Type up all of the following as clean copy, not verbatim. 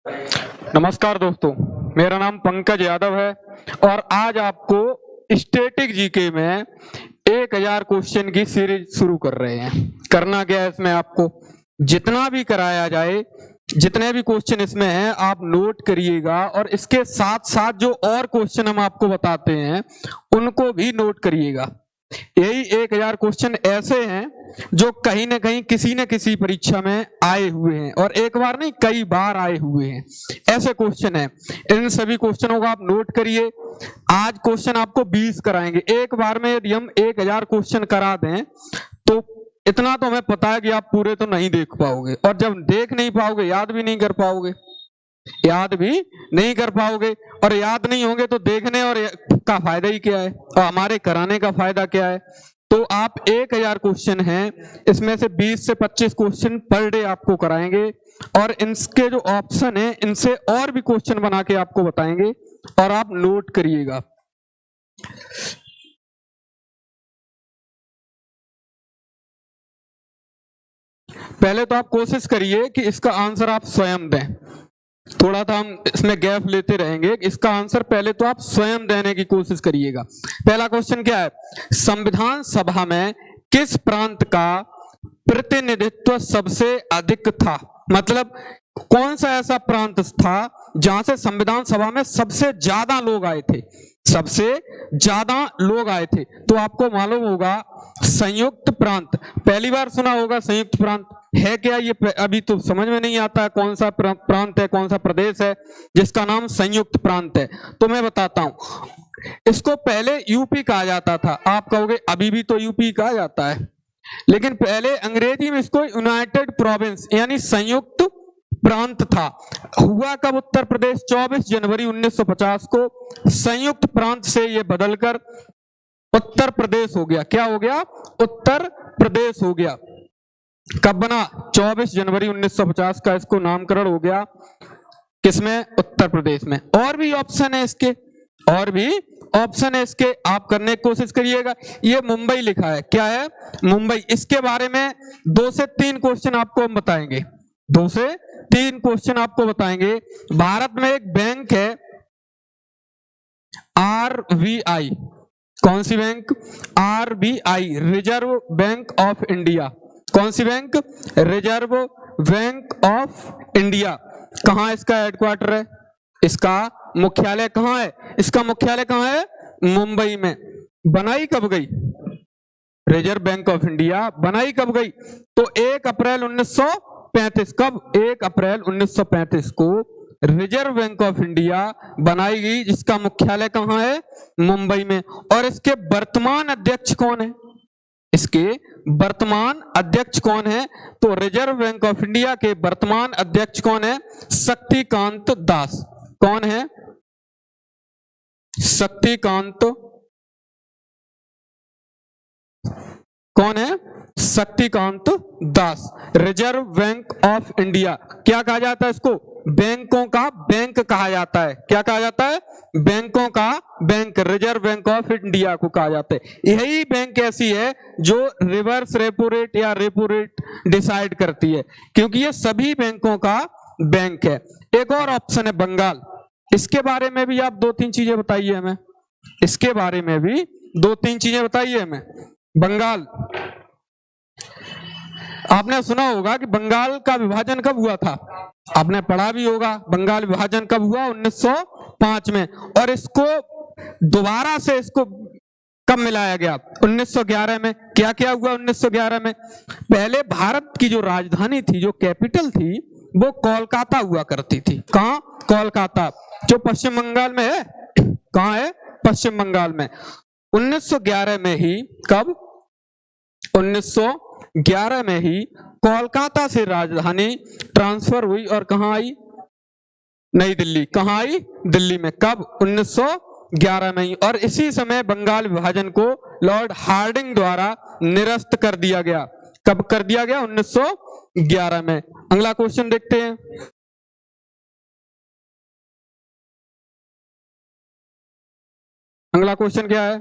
नमस्कार दोस्तों, मेरा नाम पंकज यादव है और आज आपको स्टैटिक जीके में 1000 क्वेश्चन की सीरीज शुरू कर रहे हैं। करना क्या है इसमें, आपको जितना भी कराया जाए, जितने भी क्वेश्चन इसमें हैं आप नोट करिएगा और इसके साथ साथ जो और क्वेश्चन हम आपको बताते हैं उनको भी नोट करिएगा। यही 1000 क्वेश्चन ऐसे हैं जो कहीं ना कहीं किसी न किसी परीक्षा में आए हुए हैं और एक बार नहीं कई बार आए हुए हैं। ऐसे क्वेश्चन हैं, इन सभी क्वेश्चनों को आप नोट करिए। आज क्वेश्चन आपको 20 कराएंगे। एक बार में यदि हम 1000 क्वेश्चन करा दें तो इतना तो हमें पता है कि आप पूरे तो नहीं देख पाओगे, और जब देख नहीं पाओगे याद भी नहीं कर पाओगे, और याद नहीं होंगे तो देखने और का फायदा ही क्या है और हमारे कराने का फायदा क्या है। तो आप 1000 क्वेश्चन हैं, इसमें से 20 से 25 क्वेश्चन पर डे आपको कराएंगे और इनके जो ऑप्शन है इनसे और भी क्वेश्चन बना के आपको बताएंगे और आप नोट करिएगा। पहले तो आप कोशिश करिए कि इसका आंसर आप स्वयं दें। थोड़ा सा हम इसमें गैप लेते रहेंगे, इसका आंसर पहले तो आप स्वयं देने की कोशिश करिएगा। पहला क्वेश्चन क्या है, संविधान सभा में किस प्रांत का प्रतिनिधित्व सबसे अधिक था? मतलब कौन सा ऐसा प्रांत था जहां से संविधान सभा में सबसे ज्यादा लोग आए थे, तो आपको मालूम होगा संयुक्त प्रांत। पहली बार सुना होगा संयुक्त प्रांत है क्या, ये अभी तो समझ में नहीं आता है कौन सा प्रांत है, कौन सा प्रदेश है जिसका नाम संयुक्त प्रांत है। तो मैं बताता हूं, इसको पहले यूपी कहा जाता था। आप कहोगे अभी भी तो यूपी कहा जाता है, लेकिन पहले अंग्रेजी में इसको यूनाइटेड प्रोविंस यानी संयुक्त प्रांत था। हुआ कब उत्तर प्रदेश 24 जनवरी 1950 को संयुक्त प्रांत से यह बदलकर उत्तर प्रदेश हो गया। क्या हो गया? उत्तर प्रदेश हो गया। कब बना? 24 जनवरी 1950 का इसको नामकरण हो गया। किसमें? उत्तर प्रदेश में। और भी ऑप्शन है इसके, आप करने की कोशिश करिएगा। ये मुंबई लिखा है, क्या है? मुंबई। इसके बारे में 2 से 3 क्वेश्चन आपको हम बताएंगे, 2 से 3 क्वेश्चन आपको बताएंगे। भारत में एक बैंक है RBI। कौन सी bank? RBI, reserve bank of India. कौन सी bank? Reserve bank of India. कहां इसका हेडक्वार्टर है? इसका मुख्यालय कहां है? इसका मुख्यालय कहां है? मुंबई में। बनाई कब गई रिजर्व बैंक ऑफ इंडिया? बनाई कब गई? तो 1 अप्रैल 1935। कब? 1 अप्रैल 1935 को रिजर्व बैंक ऑफ इंडिया बनाई गई, जिसका मुख्यालय कहां है? मुंबई में। और इसके वर्तमान अध्यक्ष कौन है? इसके वर्तमान अध्यक्ष कौन है? तो रिजर्व बैंक ऑफ इंडिया के वर्तमान अध्यक्ष कौन है? शक्तिकांत दास। कौन है? शक्तिकांत। कौन है? Shaktikanta Das. Reserve bank of India क्या कहा जाता है इसको? बैंकों का बैंक कहा जाता है। क्या कहा जाता है? बैंकों का bank. Reserve bank of India को कहा जाता है। यही बैंक ऐसी है जो रिवर्स रेपो रेट या रेपो रेट डिसाइड करती है, क्योंकि ये सभी बैंकों का बैंक है। एक और ऑप्शन है बंगाल। इसके बारे में भी आप 2-3 चीजें बताइए हमें। इसके बारे में भी 2-3 चीजें बताइए हमें। बंगाल, आपने सुना होगा कि बंगाल का विभाजन कब हुआ था? आपने पढ़ा भी होगा। बंगाल विभाजन कब हुआ? 1905 में। और इसको दोबारा से इसको कब मिलाया गया? 1911 में। क्या क्या हुआ 1911 में? पहले भारत की जो राजधानी थी, जो कैपिटल थी, वो कोलकाता हुआ करती थी। कहां? कोलकाता, जो पश्चिम बंगाल में है। कहां है? पश्चिम बंगाल में। 1911 में ही, कब? 1911 में ही कोलकाता से राजधानी ट्रांसफर हुई और कहां आई? नई दिल्ली। कहां आई? दिल्ली में। कब? 1911 में ही। और इसी समय बंगाल विभाजन को लॉर्ड हार्डिंग द्वारा निरस्त कर दिया गया। कब कर दिया गया? 1911 में। अगला क्वेश्चन देखते हैं। अगला क्वेश्चन क्या है?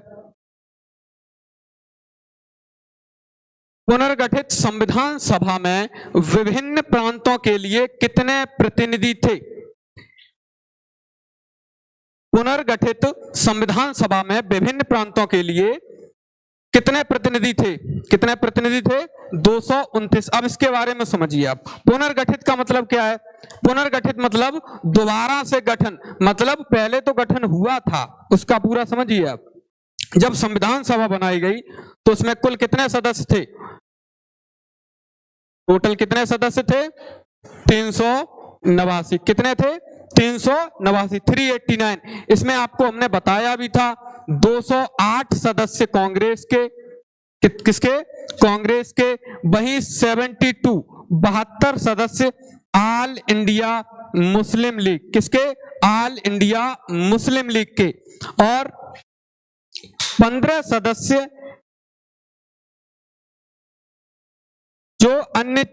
पुनर्गठित संविधान सभा में विभिन्न प्रांतों के लिए कितने प्रतिनिधि थे? पुनर्गठित संविधान सभा में विभिन्न प्रांतों के लिए कितने प्रतिनिधि थे? कितने प्रतिनिधि थे? 229। अब इसके बारे में समझिए आप। पुनर्गठित का मतलब क्या है? पुनर्गठित मतलब दोबारा से गठन, मतलब पहले तो गठन हुआ था उसका पूरा समझिए आप। जब संविधान सभा बनाई गई तो उसमें कुल कितने सदस्य थे? टोटल कितने सदस्य थे? 389। कितने थे? 389, 389। इसमें आपको हमने बताया भी था 208 सदस्य कांग्रेस के, किसके? कांग्रेस के। वहीं 72 सदस्य ऑल इंडिया मुस्लिम लीग, किसके? ऑल इंडिया मुस्लिम लीग के। और 15 सदस्य जो अन्य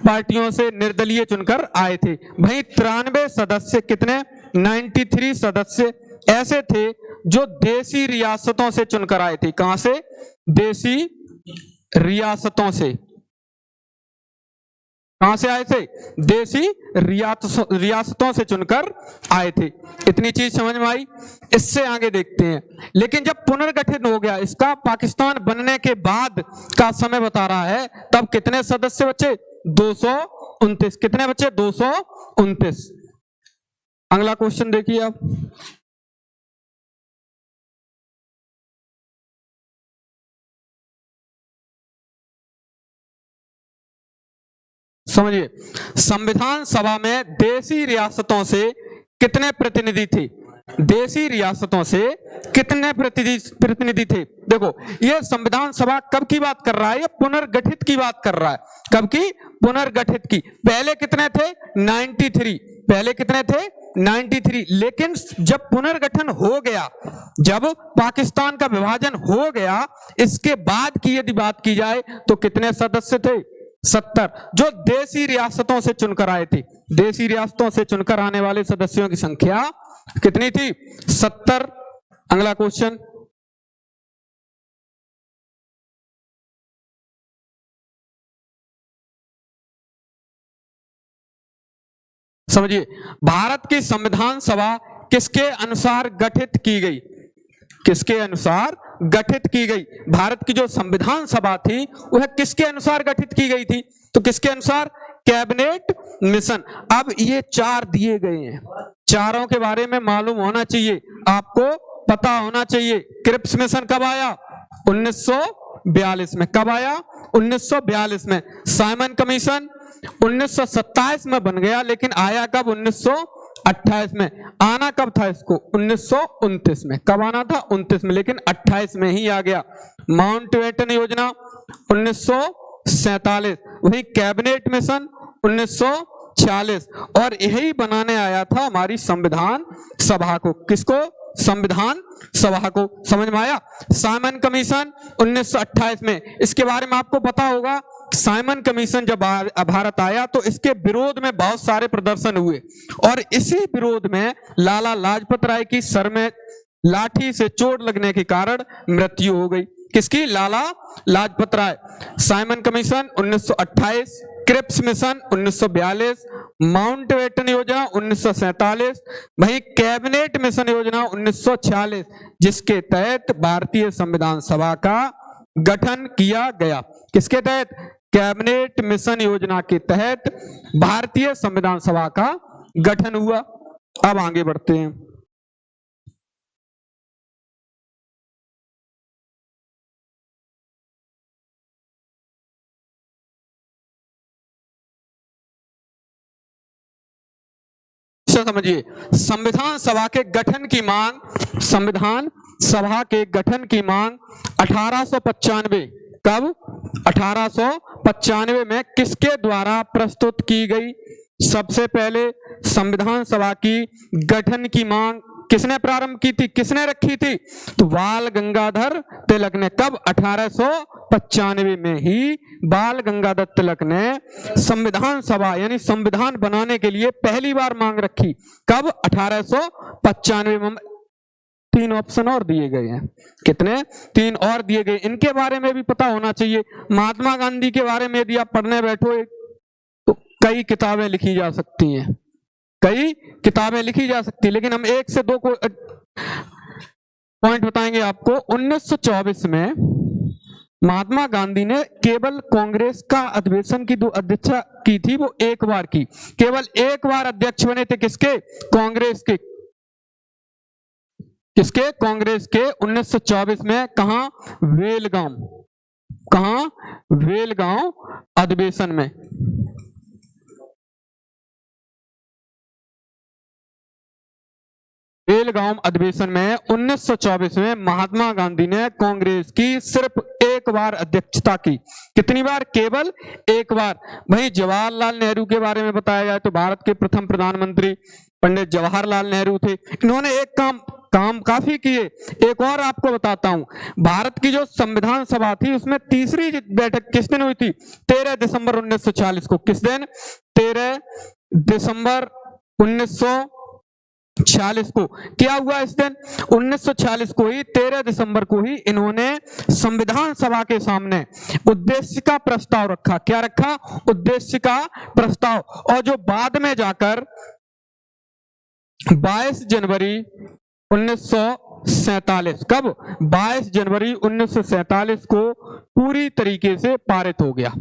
पार्टियों से निर्दलीय चुनकर आए थे। वहीं 93 सदस्य, कितने? 93 सदस्य ऐसे थे जो देसी रियासतों से चुनकर आए थे। कहां से? देसी रियासतों से। कहां से आए थे? देसी रियासतों से चुनकर आए थे। इतनी चीज समझ में आई। इससे आगे देखते हैं। लेकिन जब पुनर्गठन हो गया, इसका पाकिस्तान बनने के बाद का समय बता रहा है, तब कितने सदस्य बचे? 229। कितने बचे? 229। अगला क्वेश्चन देखिए आप। समझिए, संविधान सभा में देसी रियासतों से कितने प्रतिनिधि थे? देसी रियासतों से कितने प्रतिनिधि थे? देखो, ये संविधान सभा कब की बात कर रहा है? ये पुनर्गठित की बात कर रहा है। कब की? पुनर्गठित की। पहले कितने थे? 93। पहले कितने थे? 93। लेकिन जब पुनर्गठन हो गया, जब पाकिस्तान का विभाजन हो गया, इसके बाद की यदि बात की जाए तो कितने सदस्य थे? 70, जो देसी रियासतों से चुनकर आए थे। देसी रियासतों से चुनकर आने वाले सदस्यों की संख्या कितनी थी? 70। अगला क्वेश्चन। समझिए, भारत की संविधान सभा किसके अनुसार गठित की गई? किसके अनुसार गठित की गई? भारत की जो संविधान सभा थी वह किसके अनुसार गठित की गई थी? तो किसके अनुसार? Cabinet mission. अब ये 4 दिए गए हैं, चारों के बारे में मालूम होना चाहिए, आपको पता होना चाहिए। क्रिप्स मिशन कब आया? 1942 में। कब आया? 1942 में। साइमन कमीशन 1927 में बन गया, लेकिन आया कब? 1928 में। आना कब था इसको? 1929 में। कब आना था? 29 में, लेकिन 28 में ही आ गया। माउंटबेटन योजना 1947। वही कैबिनेट मिशन 1946। और यही बनाने आया था हमारी संविधान सभा को। किसको? संविधान सभा को। समझ में आया? साइमन कमीशन 1928 में। इसके बारे में आपको पता होगा, साइमन कमीशन जब भारत आया तो इसके विरोध में बहुत सारे प्रदर्शन हुए, और इसी विरोध में लाला लाजपत राय की सर में लाठी से चोट लगने के कारण मृत्यु हो गई। किसकी? Lala Lajpat Rai. Simon commission 1928, Cripps mission 1942, Mountbatten योजना 1947, वहीं कैबिनेट मिशन योजना 1946, जिसके तहत भारतीय संविधान सभा का गठन किया गया। किसके तहत? कैबिनेट मिशन योजना के तहत भारतीय संविधान सभा का गठन हुआ। अब आगे बढ़ते हैं। समझिए, संविधान सभा के गठन की मांग, संविधान सभा के गठन की मांग 1895, कब? 1895 में किसके द्वारा प्रस्तुत की गई? सबसे पहले संविधान सभा की गठन की मांग किसने प्रारंभ की थी? किसने रखी थी? तो बाल गंगाधर तिलक ने। कब? 1895 में ही बाल गंगाधर तिलक ने संविधान सभा यानी संविधान बनाने के लिए पहली बार मांग रखी। कब? 1895 में। 3 ऑप्शन और दिए गए हैं। कितने? 3 और दिए गए। इनके बारे में भी पता होना चाहिए। महात्मा गांधी के बारे में यदि आप पढ़ने बैठो तो कई किताबें लिखी जा सकती हैं। कई किताबें लिखी जा सकती, लेकिन हम एक से दो को पॉइंट बताएंगे आपको। 1924 में महात्मा गांधी ने केवल कांग्रेस का अधिवेशन की जो अध्यक्षता की थी वो एक बार की, केवल एक बार अध्यक्ष बने थे। किसके? कांग्रेस के। किसके? कांग्रेस के। 1924 में कहा? वेलगांव। कहा? वेलगांव अधिवेशन में। बेलगाम अधिवेशन में 1924 में महात्मा गांधी ने कांग्रेस की सिर्फ एक बार अध्यक्षता की। कितनी बार? केवल एक बार। वहीं जवाहरलाल नेहरू के बारे में बताया जाए तो भारत के प्रथम प्रधानमंत्री पंडित जवाहरलाल नेहरू थे। इन्होंने एक काम काफी किए। एक और आपको बताता हूं, भारत की जो संविधान सभा थी उसमें तीसरी बैठक किस दिन हुई थी? 13 दिसंबर 1940 को। किस दिन? 13 दिसंबर 1940 को। क्या हुआ इस दिन? 1940 को ही, 13 दिसंबर को ही इन्होंने संविधान सभा के सामने उद्देश्य का प्रस्ताव रखा। क्या रखा? उद्देश्य का प्रस्ताव। और जो बाद में जाकर 22 जनवरी 1947, कब? 22 जनवरी 1947 को पूरी तरीके से पारित हो गया।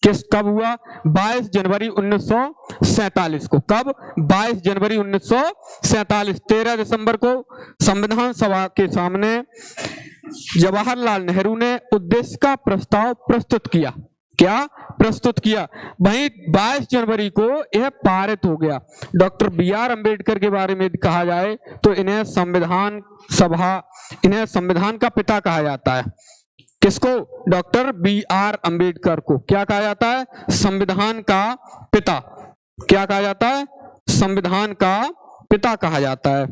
किस कब हुआ? 22 जनवरी 1947 को। कब? 22 जनवरी 1947। 13 दिसंबर को संविधान सभा के सामने जवाहरलाल नेहरू ने उद्देश्य का प्रस्ताव प्रस्तुत किया। क्या प्रस्तुत किया? वहीं 22 जनवरी को यह पारित हो गया। Doctor B R. अम्बेडकर के बारे में कहा जाए तो इन्हें संविधान का पिता कहा जाता है। किसको? Doctor B R. अम्बेडकर को क्या कहा जाता है? संविधान का पिता। क्या कहा जाता है? संविधान का पिता कहा जाता है।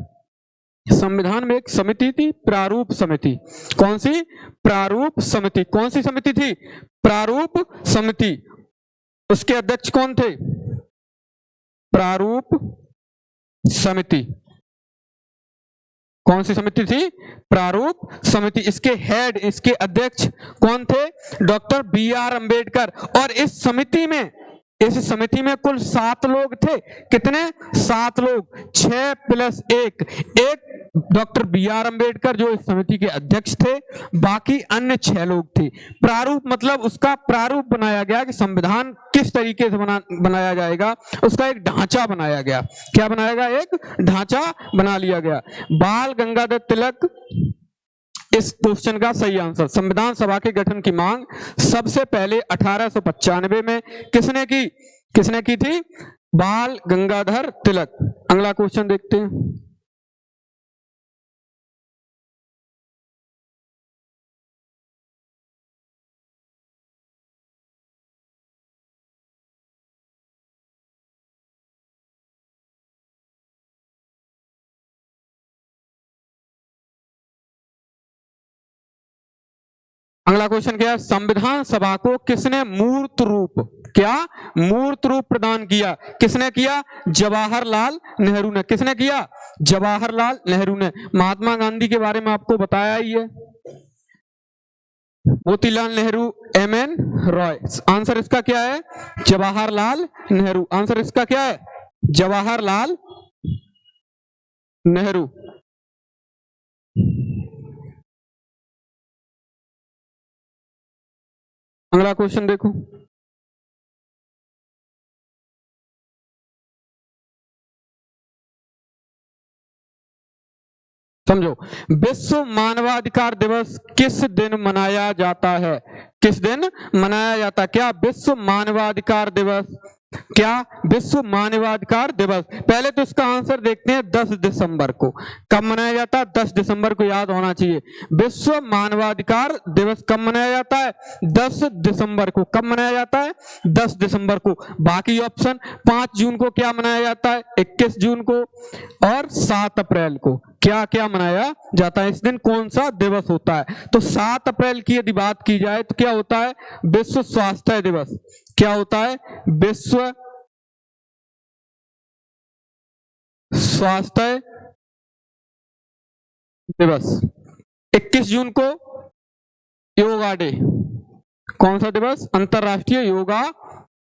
संविधान में एक समिति थी, प्रारूप समिति। कौन सी? प्रारूप समिति। कौन सी समिति थी? प्रारूप समिति। उसके अध्यक्ष कौन थे? प्रारूप समिति। कौन सी समिति थी? प्रारूप समिति। इसके हेड, इसके अध्यक्ष कौन थे? Doctor B R. अम्बेडकर। और इस समिति में कुल 7 लोग थे। कितने? 7 लोग। 6 + 1। एक डॉक्टर बी.आर. अम्बेडकर जो इस समिति के अध्यक्ष थे, बाकी अन्य 6 लोग थे। प्रारूप मतलब उसका प्रारूप बनाया गया कि संविधान किस तरीके से बनाया जाएगा, उसका एक ढांचा बनाया गया। क्या बनाया गया? एक ढांचा बना लिया गया। बाल गंगाधर तिलक इस क्वेश्चन का सही आंसर। संविधान सभा के गठन की मांग सबसे पहले 1895 में किसने की थी? बाल गंगाधर तिलक। अगला क्वेश्चन देखते हैं। अगला क्वेश्चन क्या है? संविधान सभा को किसने मूर्त रूप प्रदान किया? किसने किया? जवाहरलाल नेहरू ने। किसने किया? जवाहरलाल नेहरू ने। महात्मा गांधी के बारे में आपको बताया ही है, मोतीलाल नेहरू, M.N. रॉय। आंसर इसका क्या है? जवाहरलाल नेहरू। आंसर इसका क्या है? जवाहरलाल नेहरू। अगला क्वेश्चन देखो। समझो, विश्व मानवाधिकार दिवस किस दिन मनाया जाता है? किस दिन मनाया जाता है? क्या विश्व मानवाधिकार दिवस? क्या विश्व मानवाधिकार दिवस? पहले तो इसका आंसर देखते हैं। 10 दिसंबर को। कब मनाया जाता है? 10 दिसंबर को याद होना चाहिए। विश्व मानवाधिकार दिवस कब मनाया जाता है? 10 दिसंबर को। कब मनाया जाता है? 10 दिसंबर को। बाकी ऑप्शन 5 जून को क्या मनाया जाता है? 21 जून को और 7 अप्रैल को। क्या क्या मनाया जाता है? इस दिन कौन सा दिवस होता है? तो 7 अप्रैल की यदि बात की जाए तो क्या होता है? विश्व स्वास्थ्य दिवस। क्या होता है? विश्व स्वास्थ्य दिवस। 21 जून को योगा डे। कौन सा दिवस? अंतरराष्ट्रीय योगा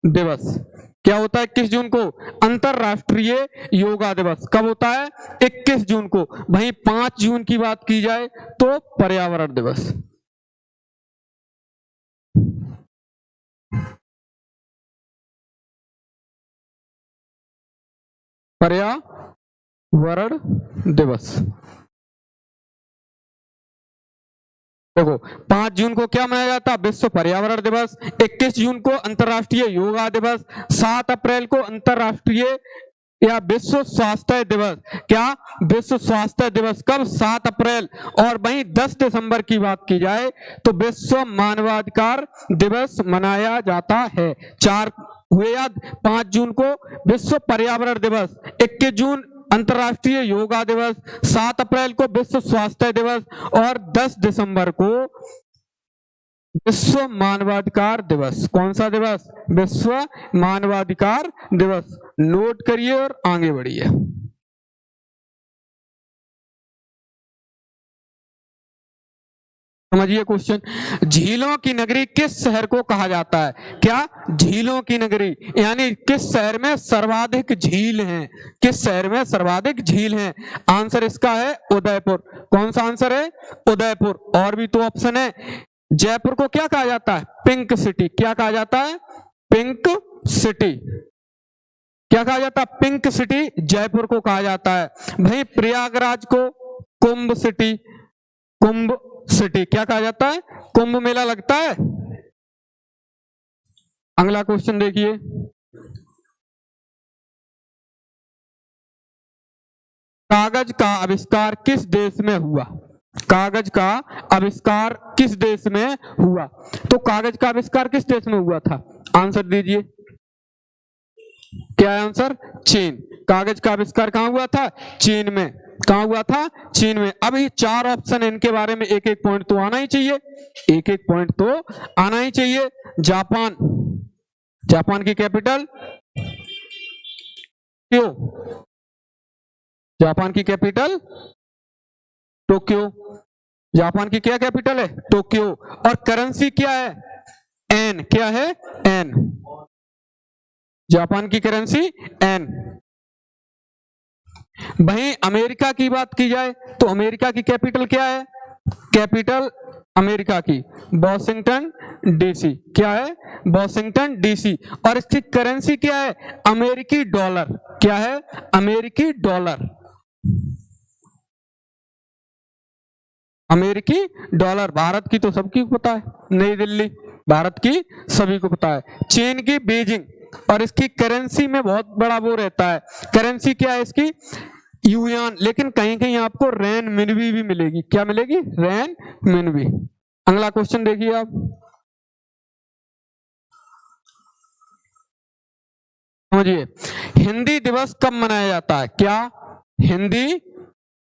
दिवस। क्या होता है 21 जून को? अंतरराष्ट्रीय योगा दिवस। कब होता है? 21 जून को। वहीं 5 जून की बात की जाए तो पर्यावरण दिवस। पर्यावरण दिवस। देखो 5 जून को क्या मनाया जाता है? विश्व पर्यावरण दिवस। 21 जून को अंतर्राष्ट्रीय योगा दिवस। 7 अप्रैल को अंतर्राष्ट्रीय या विश्व स्वास्थ्य दिवस। क्या? विश्व स्वास्थ्य दिवस कब? 7 अप्रैल। और वहीं 10 दिसंबर की बात की जाए तो विश्व मानवाधिकार दिवस मनाया जाता है। 4 हुए याद। 5 जून को विश्व पर्यावरण दिवस, 21 जून अंतर्राष्ट्रीय योगा दिवस, 7 अप्रैल को विश्व स्वास्थ्य दिवस और 10 दिसंबर को विश्व मानवाधिकार दिवस। कौन सा दिवस? विश्व मानवाधिकार दिवस। नोट करिए और आगे बढ़िए। समझिए क्वेश्चन। झीलों की नगरी किस शहर को कहा जाता है? क्या? झीलों की नगरी यानी किस शहर में सर्वाधिक झील हैं? किस शहर में सर्वाधिक झील हैं? आंसर इसका है उदयपुर। कौन सा आंसर है? उदयपुर। और भी तो ऑप्शन है। जयपुर को क्या कहा जाता है? Pink city. क्या कहा जाता है? Pink city. क्या कहा जाता है? पिंक सिटी जयपुर को कहा जाता है। भाई प्रयागराज को कुंभ सिटी, कुंभ सिटी क्या कहा जाता है? कुंभ मेला लगता है। अगला क्वेश्चन देखिए। कागज का आविष्कार किस देश में हुआ? कागज का आविष्कार किस देश में हुआ? तो कागज का आविष्कार किस देश में हुआ था? आंसर दीजिए। क्या है आंसर? चीन। कागज का आविष्कार कहां हुआ था? चीन में। कहां हुआ था? चीन में। अब ये 4 ऑप्शन, इनके बारे में एक एक पॉइंट तो आना ही चाहिए। एक एक पॉइंट तो आना ही चाहिए। जापान। जापान की कैपिटल टोक्यो। जापान की कैपिटल टोक्यो। जापान की क्या कैपिटल है? टोक्यो। और करेंसी क्या है? एन। क्या है? एन। जापान की करेंसी एन। वहीं अमेरिका की बात की जाए तो अमेरिका की कैपिटल क्या है? कैपिटल अमेरिका की वॉशिंगटन डीसी। क्या है? Washington DC. और इसकी करेंसी क्या है? अमेरिकी डॉलर। क्या है? अमेरिकी डॉलर। अमेरिकी डॉलर। भारत की तो सबकी पता है, नई दिल्ली। भारत की सभी को पता है। चीन की बीजिंग। और इसकी करेंसी में बहुत बड़ा वो रहता है। करेंसी क्या है इसकी? युआन। लेकिन कहीं कहीं आपको रेन मिनवी भी मिलेगी। क्या मिलेगी? रेन मिनवी। अगला क्वेश्चन देखिए आप। समझिए। हिंदी दिवस कब मनाया जाता है? क्या? हिंदी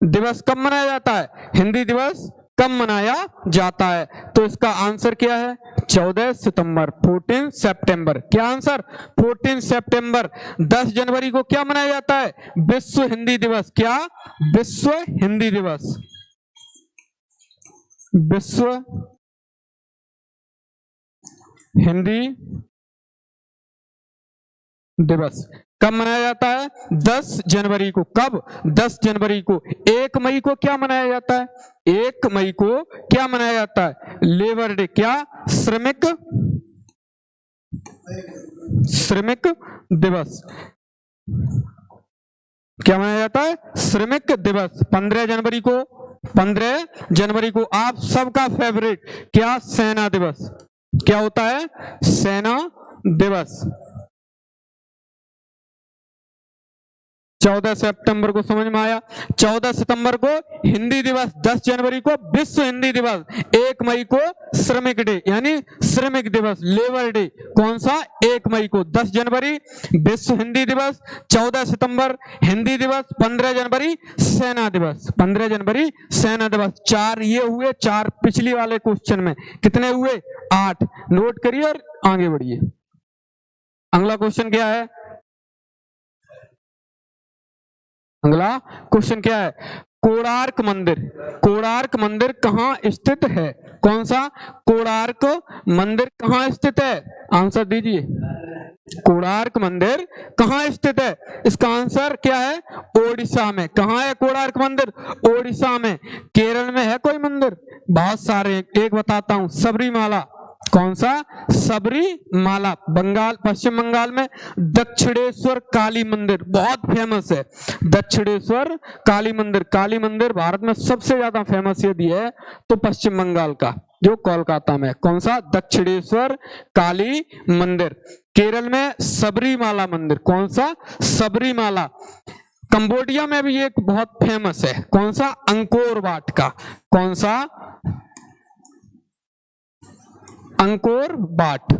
दिवस कब मनाया जाता है? हिंदी दिवस कब मनाया जाता है? तो इसका आंसर क्या है? 14 सितंबर, 14 सितंबर। क्या आंसर? 14 सितंबर। 10 जनवरी को क्या मनाया जाता है? विश्व हिंदी दिवस। क्या? विश्व हिंदी दिवस। विश्व हिंदी दिवस कब मनाया जाता है? 10 जनवरी को। कब? 10 जनवरी को। 1 मई को क्या मनाया जाता है? 1 मई को क्या मनाया जाता है? Labour day. क्या? श्रमिक श्रमिक दिवस। क्या मनाया जाता है? श्रमिक दिवस। 15 जनवरी को, 15 जनवरी को आप सबका फेवरेट क्या? सेना दिवस। क्या होता है? सेना दिवस। 14 सितंबर को समझ में आया। 14 सितंबर को हिंदी दिवस, 10 जनवरी को विश्व हिंदी दिवस, 1 मई को श्रमिक डे यानी श्रमिक दिवस, लेबर डे। कौन सा? 1 मई को। 10 जनवरी विश्व हिंदी दिवस, 14 सितंबर हिंदी दिवस, 15 जनवरी सेना दिवस। 15 जनवरी सेना दिवस। 4 ये हुए। 4 पिछली वाले क्वेश्चन में कितने हुए? 8। नोट करिए और आगे बढ़िए। अगला क्वेश्चन क्या है? अगला क्वेश्चन क्या है? कोणार्क मंदिर। कोणार्क मंदिर कहां स्थित है? कौन सा? कोणार्क मंदिर कहाँ स्थित है? आंसर दीजिए। कोणार्क मंदिर कहाँ स्थित है? इसका आंसर क्या है? ओडिशा में। कहाँ है कोणार्क मंदिर? ओडिशा में। केरल में है कोई मंदिर? बहुत सारे, एक बताता हूं, सबरीमाला। कौन सा? सबरीमाला, बंगाल, पश्चिम बंगाल में। दक्षिणेश्वर काली मंदिर बहुत फेमस है, दक्षिणेश्वर काली मंदिर। काली मंदिर भारत में सबसे ज्यादा फेमस यदि है तो पश्चिम बंगाल का, जो कोलकाता में। कौन सा? दक्षिणेश्वर काली मंदिर। केरल में सबरीमाला मंदिर। कौन सा? सबरीमाला। कंबोडिया में भी एक बहुत फेमस है। कौन सा? अंकोर वाट का। कौन सा? Angkor Wat.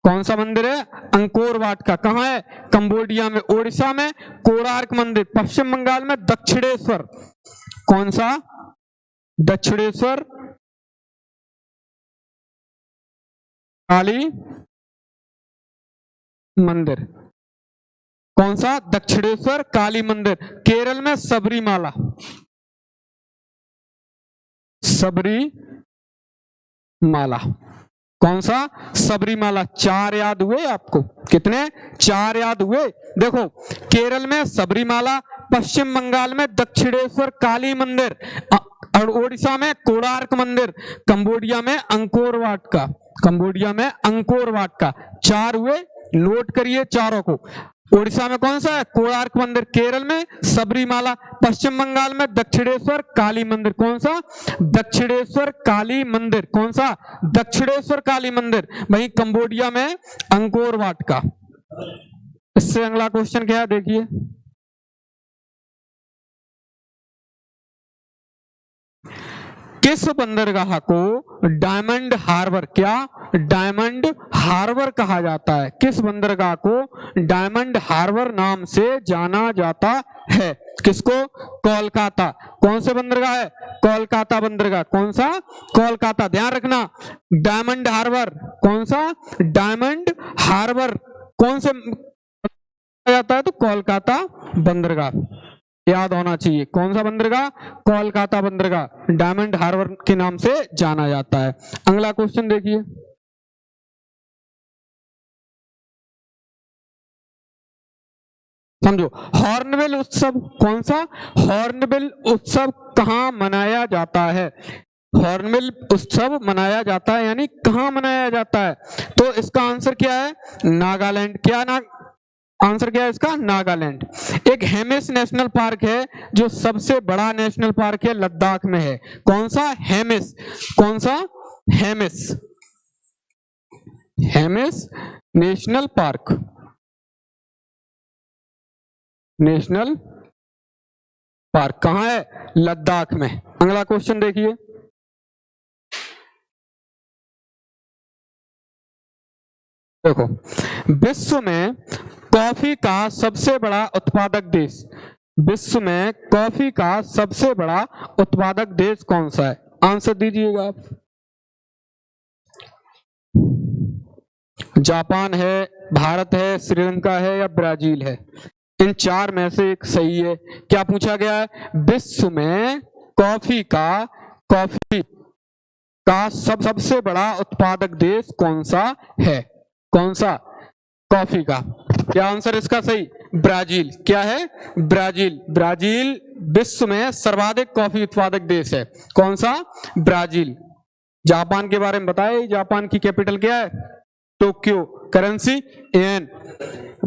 कौन सा मंदिर है? अंकोर वाट का। कहाँ है? कंबोडिया में। ओडिशा में कोणार्क मंदिर। पश्चिम बंगाल में दक्षिणेश्वर। कौन सा? दक्षिणेश्वर काली मंदिर। कौन सा? दक्षिणेश्वर काली मंदिर। केरल में सबरीमाला, सबरीमाला। कौन सा? सबरीमाला। 4 याद हुए आपको? कितने? 4 याद हुए। देखो, केरल में सबरीमाला, पश्चिम बंगाल में दक्षिणेश्वर काली मंदिर, और ओडिशा में कोणार्क मंदिर, कंबोडिया में अंकोर वाट का। कंबोडिया में अंकोर वाट का। 4 हुए, नोट करिए चारों को। ओडिशा में कौन सा है? कोणार्क मंदिर। केरल में सबरीमाला। पश्चिम बंगाल में दक्षिणेश्वर काली मंदिर। कौन सा? दक्षिणेश्वर काली मंदिर। कौन सा? दक्षिणेश्वर काली मंदिर। वहीं कंबोडिया में अंकोर वाट का। इससे अगला क्वेश्चन क्या है देखिए। किस बंदरगाह को डायमंड हार्बर, क्या? डायमंड हार्बर कहा जाता है? किस बंदरगाह को डायमंड हार्बर नाम से जाना जाता है? किसको? कोलकाता। कौन से बंदरगाह है? कोलकाता बंदरगाह। कौन सा? कोलकाता। ध्यान रखना, डायमंड हार्बर। कौन सा? डायमंड हार्बर कौन से जाता है? तो कोलकाता बंदरगाह, याद होना चाहिए। कौन सा बंदरगाह? कोलकाता बंदरगाह डायमंड हार्बर के नाम से जाना जाता है। अगला क्वेश्चन देखिए। समझो, हॉर्नबिल उत्सव। कौन सा? हॉर्नबिल उत्सव कहाँ मनाया जाता है? हॉर्नबिल उत्सव मनाया जाता है यानी कहाँ मनाया जाता है? तो इसका आंसर क्या है? नागालैंड। क्या आंसर क्या है इसका? नागालैंड। एक हेमिस नेशनल पार्क है जो सबसे बड़ा नेशनल पार्क है, लद्दाख में है। कौन सा? हेमिस। कौन सा? Hemis. Hemis national park, national park कहाँ है? लद्दाख में। अगला क्वेश्चन देखिए। देखो, विश्व में कॉफी का सबसे बड़ा उत्पादक देश, विश्व में कॉफी का सबसे बड़ा उत्पादक देश कौन सा है? आंसर दीजिएगा आप। जापान है, भारत है, श्रीलंका है या ब्राजील है? इन 4 में से एक सही है। क्या पूछा गया है? विश्व में कॉफी का सबसे बड़ा उत्पादक देश कौन सा है? कौन सा? कॉफी का। क्या आंसर इसका सही? ब्राजील। क्या है? ब्राजील। ब्राजील विश्व में सर्वाधिक कॉफी उत्पादक देश है। कौन सा? ब्राजील। जापान के बारे में बताए, जापान की कैपिटल क्या है? टोक्यो। Currency yen.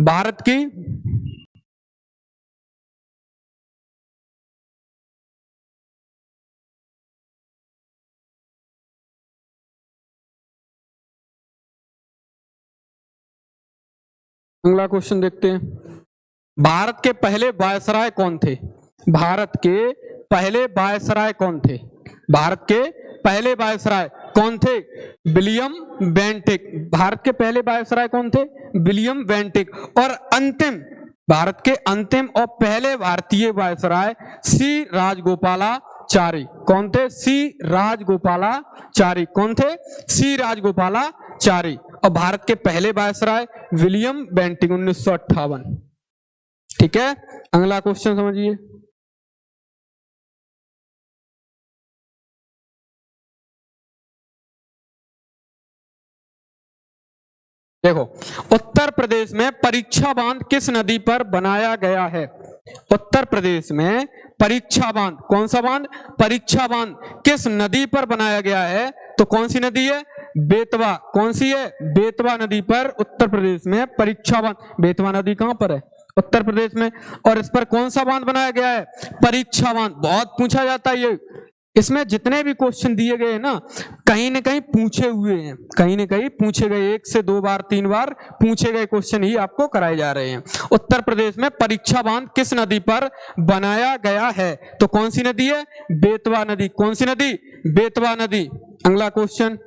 भारत की? अगला क्वेश्चन देखते हैं। भारत के पहले वायसराय कौन थे? भारत के पहले वायसराय कौन थे? भारत के पहले वायसराय कौन थे? William Bentinck. भारत के पहले वायसराय कौन थे? William Bentinck. और अंतिम, भारत के अंतिम और पहले भारतीय वायसराय सी राजगोपालाचारी। कौन थे? सी राजगोपालाचारी। कौन थे? सी राजगोपालाचारी। और भारत के पहले वायसराय विलियम बेंटिक 1958। ठीक है, अगला क्वेश्चन समझिए। देखो, उत्तर प्रदेश में परीक्षा बांध किस नदी पर बनाया गया है? उत्तर प्रदेश में परीक्षा बांध, कौन सा बांध? परीक्षा बांध किस नदी पर बनाया गया है? तो कौन सी नदी है? बेतवा। कौन सी है? बेतवा नदी पर उत्तर प्रदेश में परीक्षा बांध। बेतवा नदी कहां पर है? उत्तर प्रदेश में। और इस पर कौन सा बांध बनाया गया है? परीक्षा बांध। बहुत पूछा जाता है ये, इसमें जितने भी क्वेश्चन दिए गए ना कहीं न कहीं पूछे हुए हैं, कहीं न कहीं पूछे गए, 1 से 2 बार 3 बार पूछे गए क्वेश्चन ही आपको कराए जा रहे हैं। उत्तर प्रदेश में परीक्षा बांध किस नदी पर बनाया गया है? तो कौन सी नदी है? बेतवा नदी। कौन सी नदी? बेतवा नदी। अगला क्वेश्चन,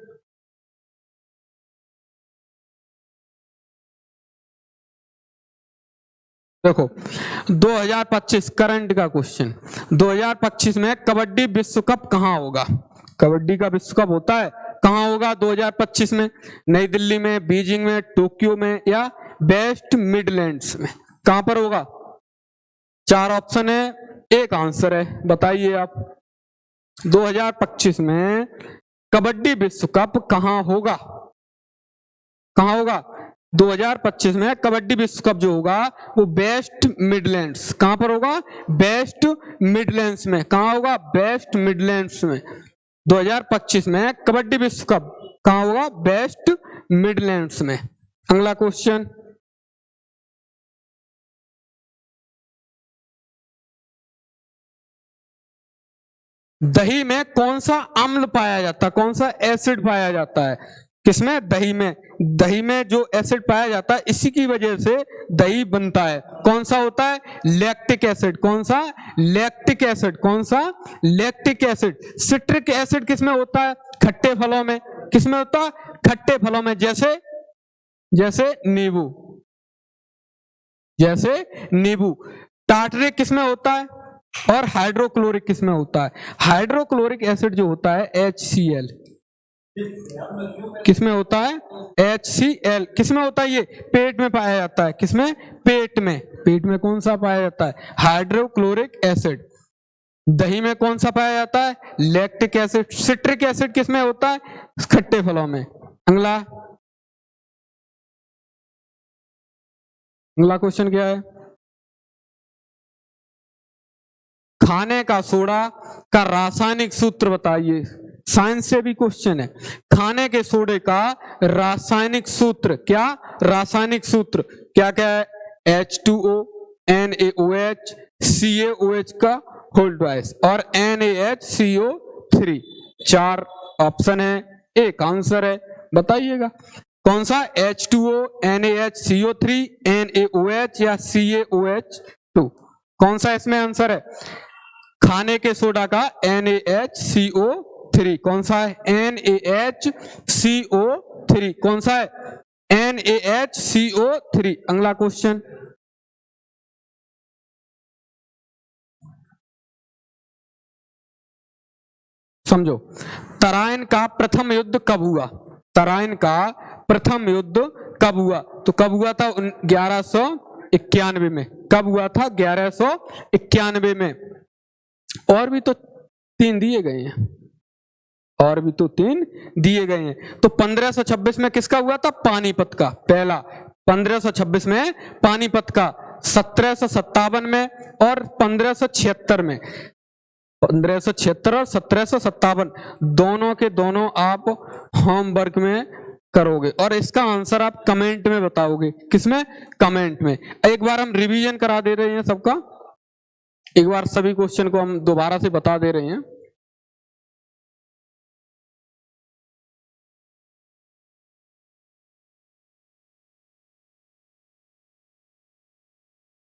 देखो 2025 करंट का क्वेश्चन, 2025 में कबड्डी विश्व कप कहां होगा? कबड्डी का विश्व कप होता है, कहां होगा 2025 में? नई दिल्ली में, बीजिंग में, टोक्यो में या वेस्ट मिडलैंड्स में? कहां पर होगा? 4 ऑप्शन है, एक आंसर है, बताइए आप। 2025 में कबड्डी विश्व कप कहां होगा? कहां होगा? 2025 में कबड्डी विश्व कप जो होगा वो वेस्ट मिडलैंड्स, कहां पर होगा? वेस्ट मिडलैंड्स में। कहां होगा? वेस्ट मिडलैंड्स में। 2025 में कबड्डी विश्व कप कहां होगा? वेस्ट मिडलैंड्स में। अगला क्वेश्चन, दही में कौन सा अम्ल पाया जाता है? कौन सा एसिड पाया जाता है? किसमें? दही में। दही में जो एसिड पाया जाता है इसी की वजह से दही बनता है, कौन सा होता है? Lactic acid. कौन सा? Lactic acid. कौन सा? Lactic acid. सिट्रिक एसिड किसमें होता है? खट्टे फलों में। किसमें होता है? खट्टे फलों में, जैसे जैसे नींबू, जैसे नींबू। टार्टरिक किसमें होता है? और हाइड्रोक्लोरिक किसमें होता है? हाइड्रोक्लोरिक एसिड जो होता है HCl, किसमें होता है? HCl। किसमें होता है? ये पेट में पाया जाता है। किसमें? पेट में। पेट में कौन सा पाया जाता है? Hydrochloric acid. दही में कौन सा पाया जाता है? Lactic acid. सिट्रिक एसिड किसमें होता है? खट्टे फलों में। अगला क्वेश्चन क्या है? खाने का सोडा का रासायनिक सूत्र बताइए। साइंस से भी क्वेश्चन है। खाने के सोडे का रासायनिक सूत्र, क्या रासायनिक सूत्र क्या क्या है? H2O, NaOH, CaOH का होल ट्वाइस और NaHCO3। 4 ऑप्शन है, एक आंसर है, बताइएगा कौन सा? H2O, NaHCO3, NaOH या CaOH2? कौन सा इसमें आंसर है? खाने के सोडा का NaHCO3। कौन सा है? NaHCO3। कौन सा है? NaHCO3। अगला क्वेश्चन, समझो, तराइन का प्रथम युद्ध कब हुआ? तराइन का प्रथम युद्ध कब हुआ? तो कब हुआ था? 1191 में। कब हुआ था? 1191 में। और भी तो 3 दिए गए हैं, और भी तो 3 दिए गए हैं। तो 1526 में किसका हुआ था? पानीपत का। पहला 1526 में पानीपत का, 1757 में और 1576 में। 1576 और 1757 दोनों के दोनों आप होमवर्क में करोगे और इसका आंसर आप कमेंट में बताओगे। किसमें? कमेंट में। एक बार हम रिवीजन करा दे रहे हैं सबका, एक बार सभी क्वेश्चन को हम दोबारा से बता दे रहे हैं।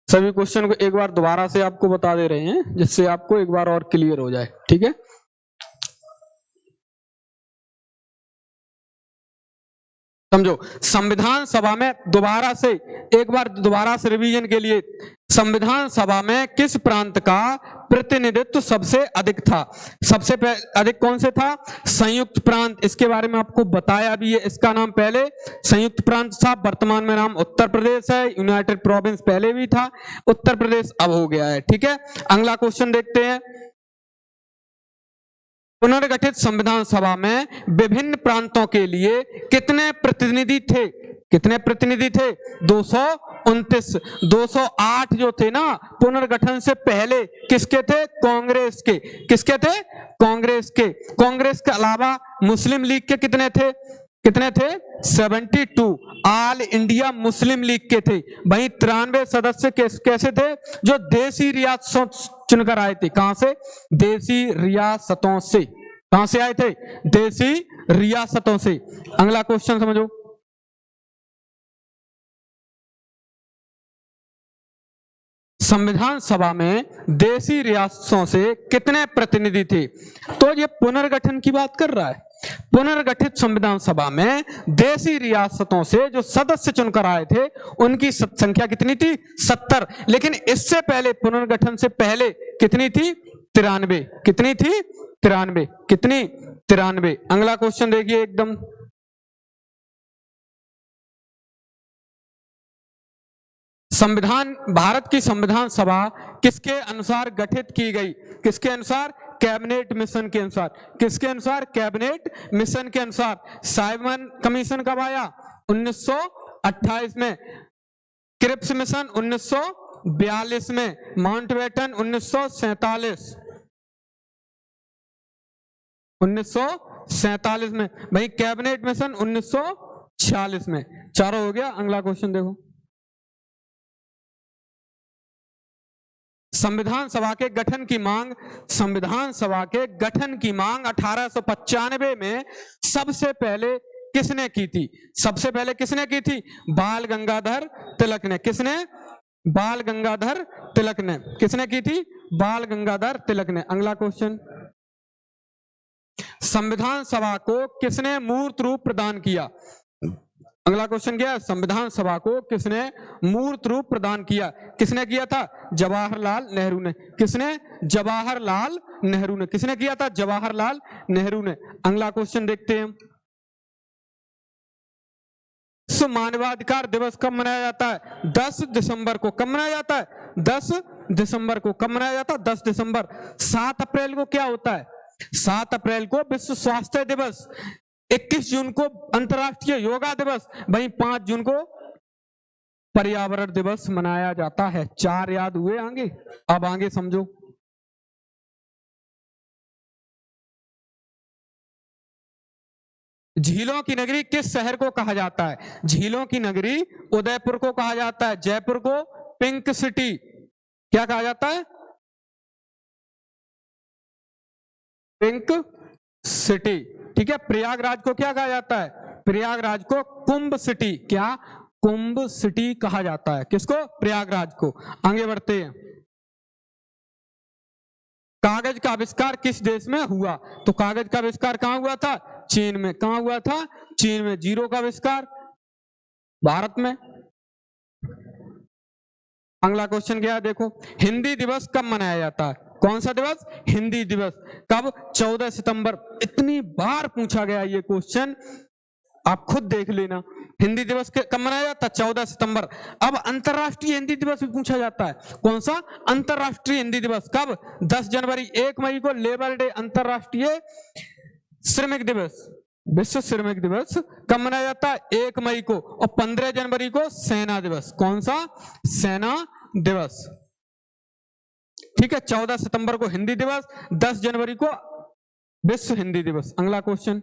सभी क्वेश्चन को एक बार दोबारा से आपको बता दे रहे हैं जिससे आपको एक बार और क्लियर हो जाए, ठीक है? समझो, संविधान सभा में दोबारा से, एक बार दोबारा से रिवीजन के लिए, संविधान सभा में किस प्रांत का प्रतिनिधित्व सबसे अधिक था? सबसे अधिक कौन से था? संयुक्त प्रांत। इसके बारे में आपको बताया भी है। इसका नाम पहले संयुक्त प्रांत था, वर्तमान में नाम उत्तर प्रदेश है। यूनाइटेड प्रोविंस पहले भी था, उत्तर प्रदेश अब हो गया है, ठीक है? अगला क्वेश्चन देखते हैं। पुनर्गठित संविधान सभा में विभिन्न प्रांतों के लिए कितने प्रतिनिधि थे? कितने प्रतिनिधि थे? 229। 208 जो थे ना पुनर्गठन से पहले किसके थे? कांग्रेस के। किसके थे? कांग्रेस के। कांग्रेस के अलावा मुस्लिम लीग के कितने थे? कितने थे? 72 ऑल इंडिया मुस्लिम लीग के थे। वहीं 93 सदस्य कैसे थे? जो देसी रियासतों चुनकर आए थे। कहां से? देसी रियासतों से। कहां से आए थे? देसी रियासतों से। अगला क्वेश्चन समझो। संविधान सभा में देसी रियासतों से कितने प्रतिनिधि थे? तो ये पुनर्गठन की बात कर रहा है। पुनर्गठित संविधान सभा में देसी रियासतों से जो सदस्य चुनकर आए थे उनकी संख्या कितनी थी? 70। लेकिन इससे पहले, पुनर्गठन से पहले कितनी थी? 93। कितनी थी? 93। कितनी? 93। अगला क्वेश्चन देखिए एकदम। संविधान, भारत की संविधान सभा किसके अनुसार गठित की गई? किसके अनुसार? कैबिनेट मिशन के अनुसार। किसके अनुसार? कैबिनेट मिशन के अनुसार। साइमन कमीशन कब आया? 1928 में। क्रिप्स मिशन 1942 में। माउंटबेटन 1947। 1947 में। भाई कैबिनेट मिशन 1946 में। चारों हो गया। अगला क्वेश्चन देखो। संविधान सभा के गठन की मांग, संविधान सभा के गठन की मांग 1895 में सबसे पहले किसने की थी? सबसे पहले किसने की थी? बाल गंगाधर तिलक ने। किसने? बाल गंगाधर तिलक ने। किसने की थी? बाल गंगाधर तिलक ने। अगला क्वेश्चन। संविधान सभा को किसने मूर्त रूप प्रदान किया? अगला क्वेश्चन क्या है? संविधान सभा को किसने मूर्त रूप प्रदान किया? किसने किया था? जवाहरलाल नेहरू ने। किसने? जवाहरलाल नेहरू ने। किसने किया था? जवाहरलाल नेहरू ने। अगला क्वेश्चन देखते हैं। विश्व मानवाधिकार दिवस कब मनाया जाता है? 10 दिसंबर को। कब मनाया जाता है? 10 दिसंबर को। कब मनाया जाता है? 10 दिसंबर। 7 अप्रैल को क्या होता है? 7 अप्रैल को विश्व स्वास्थ्य दिवस। 21 जून को अंतर्राष्ट्रीय योगा दिवस। वहीं 5 जून को पर्यावरण दिवस मनाया जाता है। 4 याद हुए आगे? अब आगे समझो। झीलों की नगरी किस शहर को कहा जाता है? झीलों की नगरी उदयपुर को कहा जाता है। जयपुर को पिंक सिटी क्या कहा जाता है? Pink city. ठीक है। प्रयागराज को क्या कहा जाता है? प्रयागराज को कुंभ सिटी। क्या? कुंभ सिटी कहा जाता है। किसको? प्रयागराज को। आगे बढ़ते हैं। कागज का आविष्कार किस देश में हुआ? तो कागज का आविष्कार कहां हुआ था? चीन में। कहां हुआ था? चीन में। जीरो का आविष्कार भारत में। अगला क्वेश्चन क्या है देखो। हिंदी दिवस कब मनाया जाता है? कौन सा दिवस? हिंदी दिवस। कब? 14 सितंबर। इतनी बार पूछा गया ये क्वेश्चन, आप खुद देख लेना। हिंदी दिवस कब मनाया जाता है? 14 सितंबर। अब अंतरराष्ट्रीय हिंदी दिवस भी पूछा जाता है। कौन सा? अंतरराष्ट्रीय हिंदी दिवस। कब? 10 जनवरी। 1 मई को लेबर डे, अंतरराष्ट्रीय श्रमिक दिवस। विश्व श्रमिक दिवस कब मनाया जाता है? 1 मई को। और 15 जनवरी को सेना दिवस। कौन सा? सेना दिवस। ठीक है। 14 सितंबर को हिंदी दिवस, 10 जनवरी को विश्व हिंदी दिवस। अगला क्वेश्चन।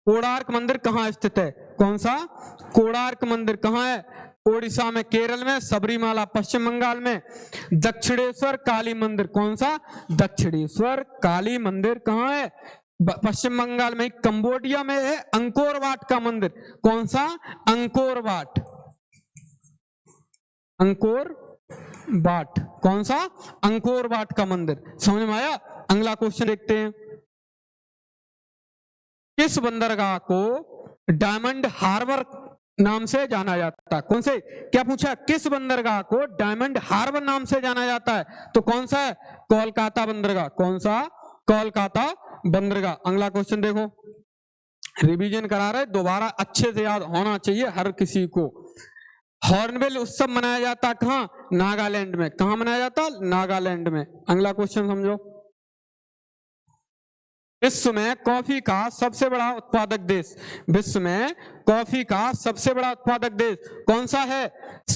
कोणार्क मंदिर कहां स्थित है? कौन सा? कोणार्क मंदिर कहां है? ओडिशा में, केरल में, सबरीमाला पश्चिम बंगाल में। दक्षिणेश्वर काली मंदिर। कौन सा? दक्षिणेश्वर काली मंदिर कहां है? पश्चिम बंगाल में। कंबोडिया में है अंकोर वाट का मंदिर। कौन सा? Angkor Wat. Angkor Wat. कौन सा? अंकोर वाट का मंदिर। समझ में आया? अगला क्वेश्चन देखते हैं। किस बंदरगाह को डायमंड हार्बर नाम से जाना जाता है? कौन से? क्या पूछा? किस बंदरगाह को डायमंड हार्बर नाम से जाना जाता है? तो कौन सा है? कोलकाता बंदरगाह। कौन सा? कोलकाता बंदरगाह। अगला क्वेश्चन देखो। रिवीजन करा रहे, दोबारा अच्छे से याद होना चाहिए हर किसी को। हॉर्नबिल उत्सव मनाया जाता कहां? नागालैंड में। कहां मनाया जाता? नागालैंड में। अगला क्वेश्चन समझो। विश्व में कॉफी का सबसे बड़ा उत्पादक देश, विश्व में कॉफी का सबसे बड़ा उत्पादक देश कौन सा है?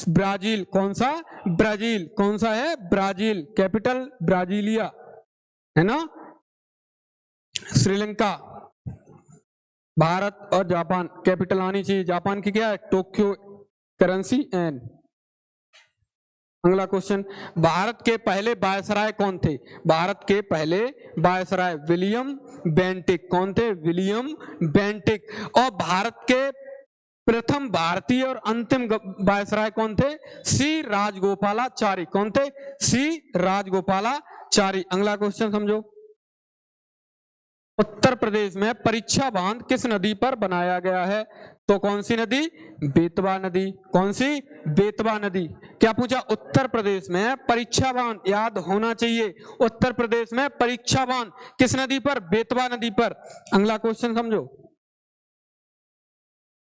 ब्राजील। कौन सा? ब्राजील। कौन सा है? ब्राजील। कैपिटल ब्राजीलिया है ना। श्रीलंका। भारत और जापान, कैपिटल आनी चाहिए। जापान की क्या है? टोक्यो। Currency yen. अगला क्वेश्चन, भारत के पहले वायसराय कौन थे? भारत के पहले वायसराय विलियम बेंटिक। कौन थे? William Bentinck. और भारत के प्रथम भारतीय और अंतिम वायसराय कौन थे? सी राजगोपालाचारी। कौन थे? सी राजगोपालाचारी। अगला क्वेश्चन समझो, उत्तर प्रदेश में परीक्षा बांध किस नदी पर बनाया गया है? तो कौन सी नदी? बेतवा नदी। कौन सी? बेतवा नदी। क्या पूछा? उत्तर प्रदेश में परीक्षा बांध, याद होना चाहिए, उत्तर प्रदेश में परीक्षा बांध किस नदी पर? बेतवा नदी पर। अगला क्वेश्चन समझो,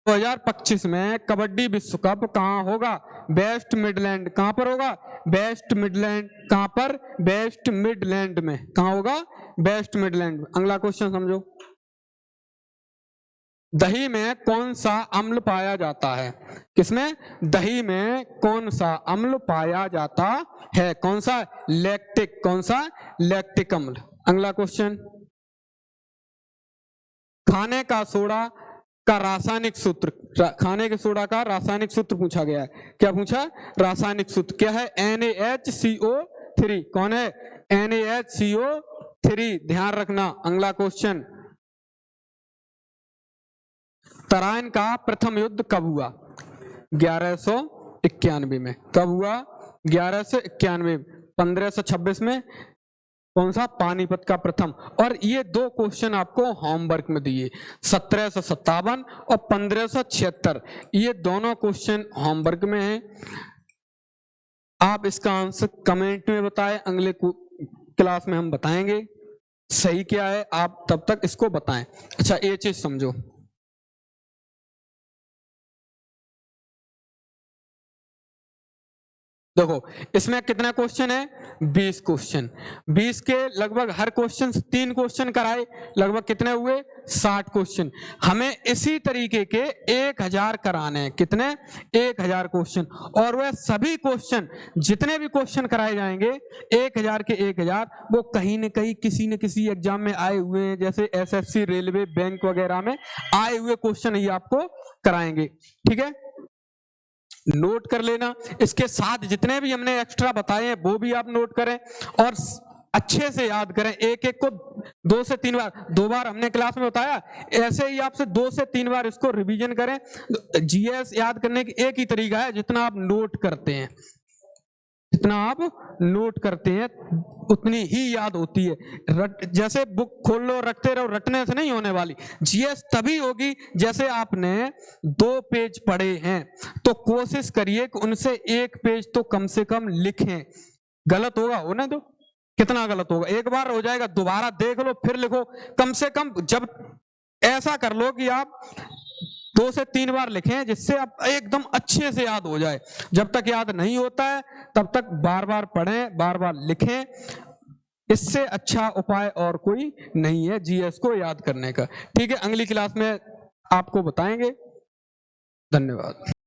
2025 में कबड्डी विश्व कप कहां होगा? West Midland. कहां पर होगा? West Midland. कहां पर? वेस्ट मिडलैंड में। कहां होगा? वेस्ट मिडलैंड में। अगला क्वेश्चन समझो, दही में कौन सा अम्ल पाया जाता है? किसमें? दही में कौन सा अम्ल पाया जाता है? कौन सा? लैक्टिक। कौन सा? लैक्टिक अम्ल। अगला क्वेश्चन, खाने का सोडा का रासायनिक सूत्र, खाने के सोडा का रासायनिक सूत्र पूछा गया है। क्या पूछा? रासायनिक सूत्र क्या है? NaHCO3। कौन है? NaHCO3। ध्यान रखना। अगला क्वेश्चन, तराइन का प्रथम युद्ध कब हुआ? 1191 में। कब हुआ? 1191। 1526 में। कौन सा? पानीपत का प्रथम। और ये दो क्वेश्चन आपको होमवर्क में दिए, 1757 और 1576। ये दोनों क्वेश्चन होमवर्क में हैं। आप इसका आंसर कमेंट में बताएं, अगले क्लास में हम बताएंगे सही क्या है, आप तब तक इसको बताएं। अच्छा, ये चीज समझो, देखो इसमें कितना क्वेश्चन है? 20 क्वेश्चन। 20 के लगभग हर क्वेश्चन से 3 क्वेश्चन कराए, लगभग कितने हुए? 60 क्वेश्चन। हमें इसी तरीके के 1000 कराने हैं। कितने? 1000 क्वेश्चन। और वह सभी क्वेश्चन, जितने भी क्वेश्चन कराए जाएंगे 1000 के 1000, वो कहीं न कहीं किसी न किसी एग्जाम में आए हुए हैं, जैसे SSC, रेलवे, बैंक वगैरह में आए हुए क्वेश्चन ही आपको कराएंगे। ठीक है, नोट कर लेना। इसके साथ जितने भी हमने एक्स्ट्रा बताए हैं वो भी आप नोट करें और अच्छे से याद करें। एक एक को 2 से 3 बार, 2 बार हमने क्लास में बताया, ऐसे ही आपसे 2 से 3 बार इसको रिवीजन करें। GS याद करने की एक ही तरीका है, जितना आप नोट करते हैं, जितना आप नोट करते हैं उतनी ही याद होती है। जैसे बुक खोल लो, रखते रहो, रटने से नहीं होने वाली। GS तभी होगी जैसे आपने 2 पेज पढ़े हैं, तो कोशिश करिए कि उनसे 1 पेज तो कम से कम लिखें। गलत होगा, होने दो, कितना गलत होगा, एक बार हो जाएगा, दोबारा देख लो फिर लिखो। कम से कम जब ऐसा कर लो कि आप 2 से 3 बार लिखें, जिससे आप एकदम अच्छे से याद हो जाए। जब तक याद नहीं होता है तब तक बार बार पढ़ें, बार बार लिखें। इससे अच्छा उपाय और कोई नहीं है GS को याद करने का। ठीक है, अगली क्लास में आपको बताएंगे। धन्यवाद।